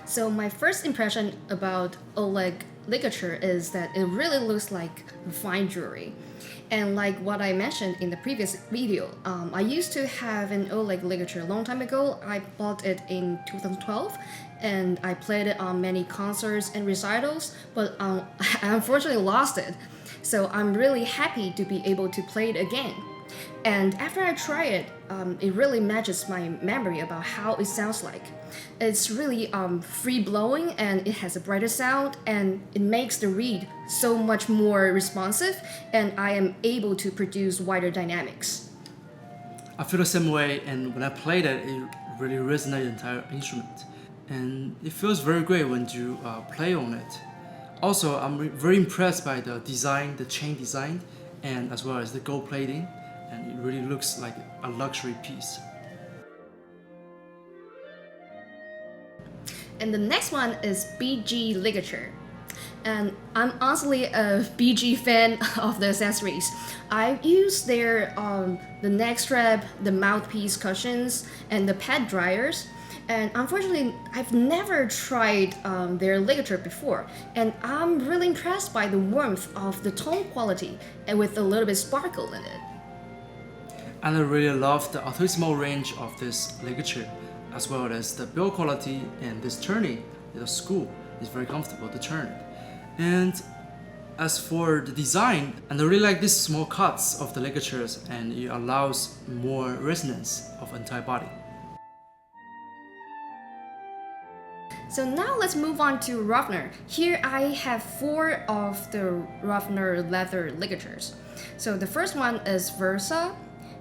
So my first impression about Oleg ligature is that it really looks like fine jewelry. And like what I mentioned in the previous video, I used to have an Oleg ligature a long time ago. I bought it in 2012 and I played it on many concerts and recitals, but I unfortunately lost it. So I'm really happy to be able to play it again. And after I try it, it really matches my memory about how it sounds like. It's really free-blowing and it has a brighter sound and it makes the reed so much more responsive and I am able to produce wider dynamics. I feel the same way, and when I played it, it really resonated the entire instrument. And it feels very great when you play on it. Also, I'm very impressed by the design, the chain design, and as well as the gold plating. And it really looks like a luxury piece. And the next one is BG ligature. And I'm honestly a BG fan of the accessories. I've used their the neck strap, the mouthpiece cushions, and the pad dryers. And unfortunately, I've never tried their ligature before. And I'm really impressed by the warmth of the tone quality and with a little bit sparkle in it. And I really love the altissimo range of this ligature, as well as the build quality, and this turning, the screw is very comfortable to turn it. And as for the design, and I really like these small cuts of the ligatures, and it allows more resonance of the entire body. So now let's move on to Rovner. Here I have 4 of the Rovner leather ligatures. So the first one is Versa,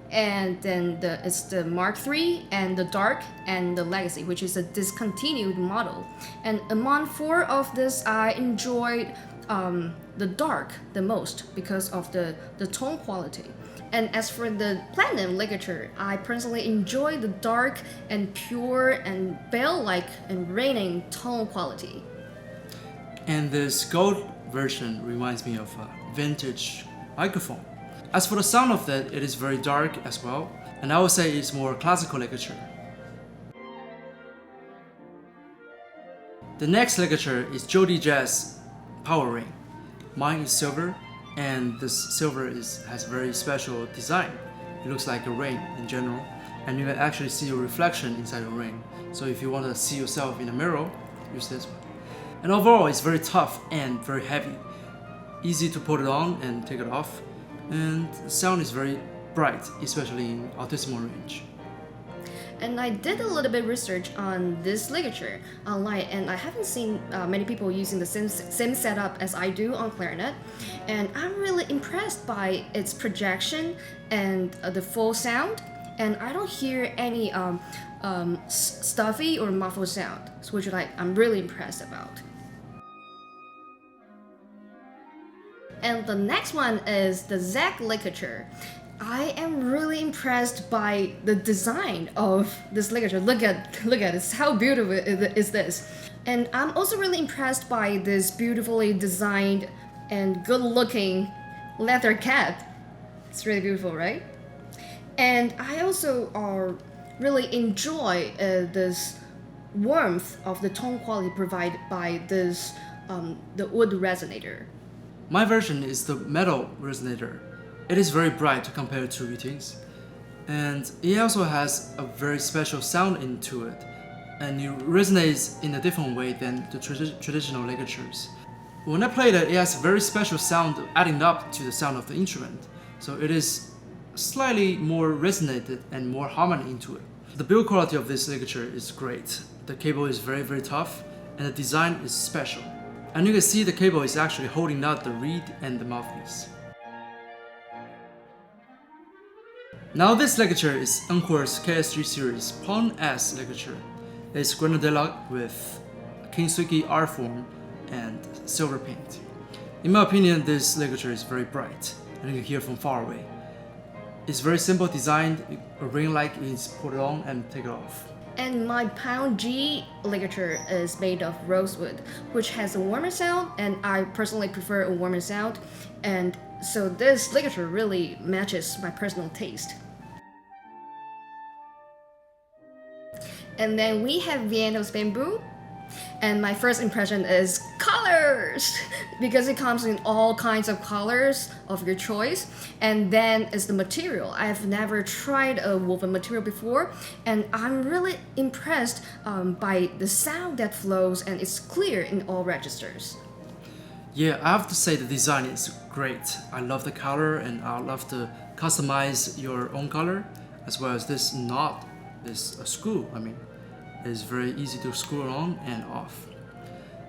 and then it's the Mark III and the Dark and the Legacy, which is a discontinued model. And among 4 of this, I enjoyed the Dark the most because of the tone quality. And as for the Platinum ligature, I personally enjoy the dark and pure and bell-like and reigning tone quality. And this gold version reminds me of a vintage microphone. As for the sound of that, it is very dark as well, and I would say it's more classical ligature. The next ligature is JodyJazz Power Ring. Mine is silver, and this silver has very special design. It looks like a ring in general, and you can actually see your reflection inside the ring. So if you want to see yourself in a mirror, use this one. And overall, it's very tough and very heavy. Easy to put it on and take it off. And the sound is very bright, especially in altissimo range. And I did a little bit research on this ligature online, and I haven't seen many people using the same setup as I do on clarinet. And I'm really impressed by its projection and the full sound. And I don't hear any stuffy or muffled sound, which I'm really impressed about. And the next one is the Zach ligature. I am really impressed by the design of this ligature. Look at it, how beautiful is this. And I'm also really impressed by this beautifully designed and good looking leather cap. It's really beautiful, right? And I also really enjoy this warmth of the tone quality provided by this the wood resonator. My version is the metal resonator. It is very bright compared to Yuting's, and it also has a very special sound into it, and it resonates in a different way than the traditional ligatures. When I played it, it has a very special sound adding up to the sound of the instrument, so it is slightly more resonated and more harmony into it. The build quality of this ligature is great. The cable is very, very tough, and the design is special. And you can see the cable is actually holding out the reed and the mouthpiece. Now this ligature is Encore's KSG series Pawn S ligature. It's granadilla with Kintsugi art form and silver paint. In my opinion, this ligature is very bright, and you can hear from far away. It's very simple designed, a ring-like is put it on and take it off. And my Pawn G ligature is made of rosewood, which has a warmer sound, and I personally prefer a warmer sound, and so this ligature really matches my personal taste. And then we have Vientos Bambú, And my first impression is colors, because it comes in all kinds of colors of your choice. And then is the material. I've never tried a woven material before, and I'm really impressed by the sound that flows, and it's clear in all registers. Yeah, I have to say the design is great. I love the color, and I love to customize your own color, as well as this knot, this screw. It's very easy to screw on and off.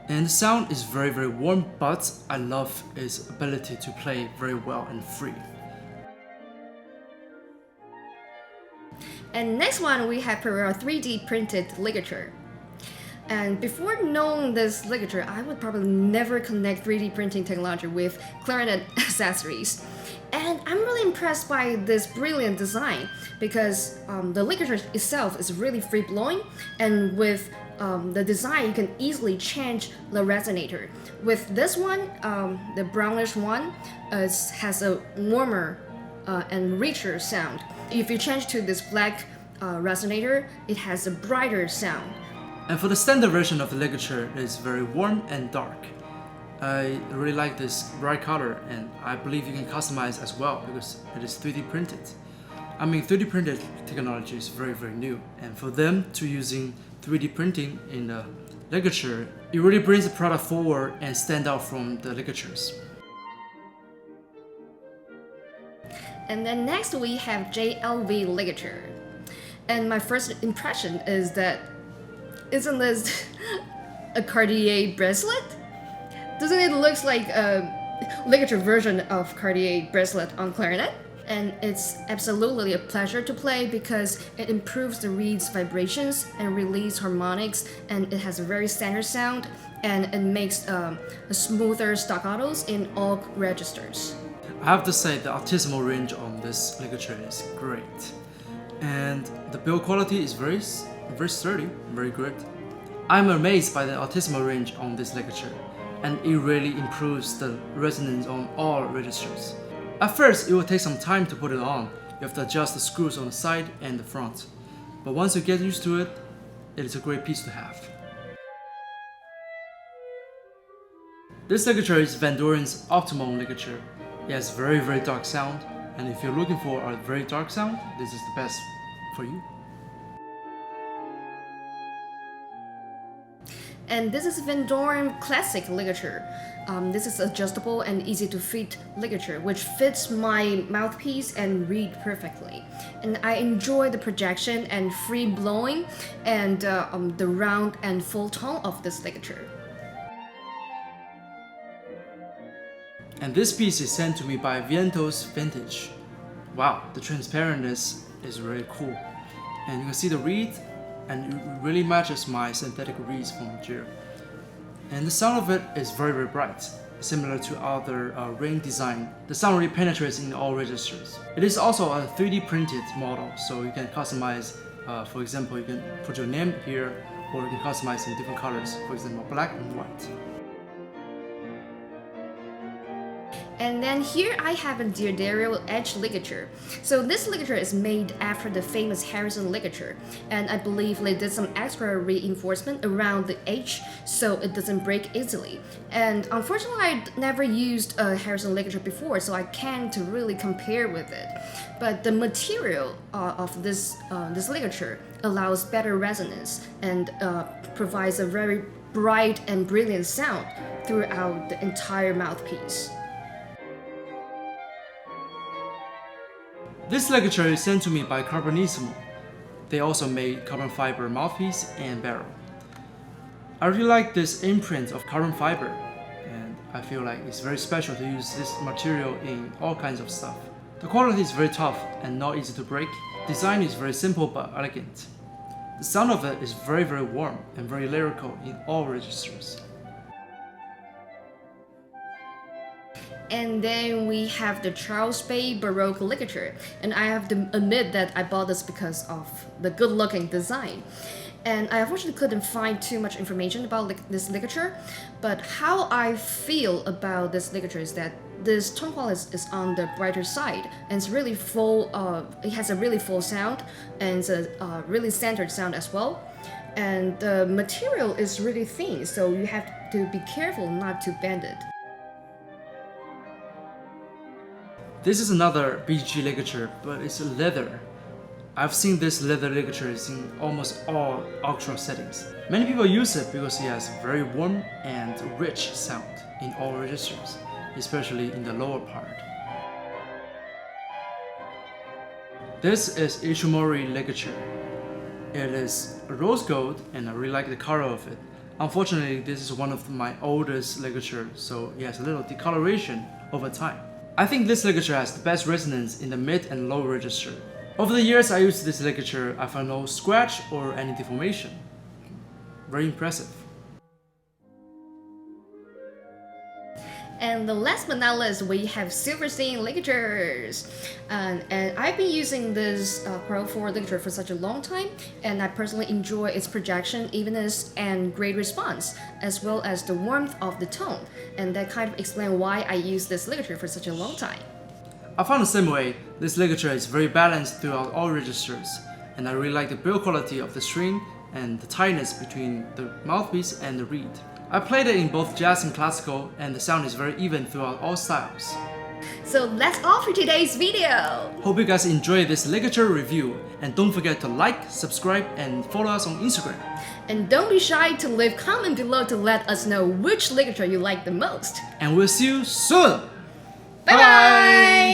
And the sound is very, very warm, but I love its ability to play very well and free. And next one, we have Pereira 3D printed ligature. And before knowing this ligature, I would probably never connect 3D printing technology with clarinet accessories. And I'm really impressed by this brilliant design, because the ligature itself is really free-flowing, and with the design you can easily change the resonator. With this one, the brownish one, has a warmer and richer sound. If you change to this black resonator, it has a brighter sound. And for the standard version of the ligature, it is very warm and dark. I really like this bright color, and I believe you can customize as well because it is 3D printed. 3D printed technology is very, very new, and for them to using 3D printing in the ligature, it really brings the product forward and stand out from the ligatures. And then next we have JLV ligature. And my first impression is that, isn't this a Cartier bracelet? Doesn't it look like a ligature version of Cartier bracelet on clarinet? And it's absolutely a pleasure to play because it improves the reed's vibrations and release harmonics, and it has a very standard sound, and it makes a smoother staccatos in all registers. I have to say the artisanal range on this ligature is great, and the build quality is very sturdy, very good. I'm amazed by the artisanal range on this ligature, and it really improves the resonance on all registers. At first, it will take some time to put it on. You have to adjust the screws on the side and the front. But once you get used to it, it is a great piece to have. This ligature is Vandoren's Optimum ligature. It has very, very dark sound, and if you're looking for a very dark sound, this is the best for you. And this is Vandoren Classic ligature. This is adjustable and easy to fit ligature, which fits my mouthpiece and reed perfectly. And I enjoy the projection and free blowing and the round and full tone of this ligature. And this piece is sent to me by Vientos Vintage. Wow, the transparentness is really cool. And you can see the reed, and it really matches my synthetic reeds from Cryro. And the sound of it is very, very bright. Similar to other ring design, the sound really penetrates in all registers. It is also a 3D printed model, so you can customize, for example, you can put your name here, or you can customize in different colors, for example, black and white. And then here I have a Diodario edge ligature. So this ligature is made after the famous Harrison ligature, and I believe they did some extra reinforcement around the edge so it doesn't break easily. And unfortunately, I never used a Harrison ligature before, so I can't really compare with it. But the material of this ligature allows better resonance and provides a very bright and brilliant sound throughout the entire mouthpiece. This ligature is sent to me by Carbonissimo. They also made carbon fiber mouthpiece and barrel. I really like this imprint of carbon fiber, and I feel like it's very special to use this material in all kinds of stuff. The quality is very tough and not easy to break. Design is very simple but elegant. The sound of it is very, very warm and very lyrical in all registers. And then we have the Charles Bay Baroque ligature, and I have to admit that I bought this because of the good-looking design. And I unfortunately couldn't find too much information about this ligature, but how I feel about this ligature is that this tone quality is on the brighter side, and it's really full. It has a really full sound, and it's a really centered sound as well. and the material is really thin, so you have to be careful not to bend it. This is another BG ligature, but it's leather. I've seen this leather ligatures in almost all orchestral settings. Many people use it because it has a very warm and rich sound in all registers, especially in the lower part. This is Ishimori ligature. It is rose gold and I really like the color of it. Unfortunately, this is one of my oldest ligatures, so it has a little discoloration over time. I think this ligature has the best resonance in the mid and low register. Over the years I used this ligature, I found no scratch or any deformation. Very impressive. And the last but not least, we have Silverstein ligatures. And I've been using this Pro 4 ligature for such a long time, and I personally enjoy its projection, evenness, and great response, as well as the warmth of the tone. And that kind of explains why I use this ligature for such a long time. I found the same way. This ligature is very balanced throughout all registers, and I really like the build quality of the string and the tightness between the mouthpiece and the reed. I played it in both jazz and classical, and the sound is very even throughout all styles. So that's all for today's video! Hope you guys enjoyed this ligature review, and don't forget to like, subscribe, and follow us on Instagram. And don't be shy to leave a comment below to let us know which ligature you like the most. And we'll see you soon! Bye bye!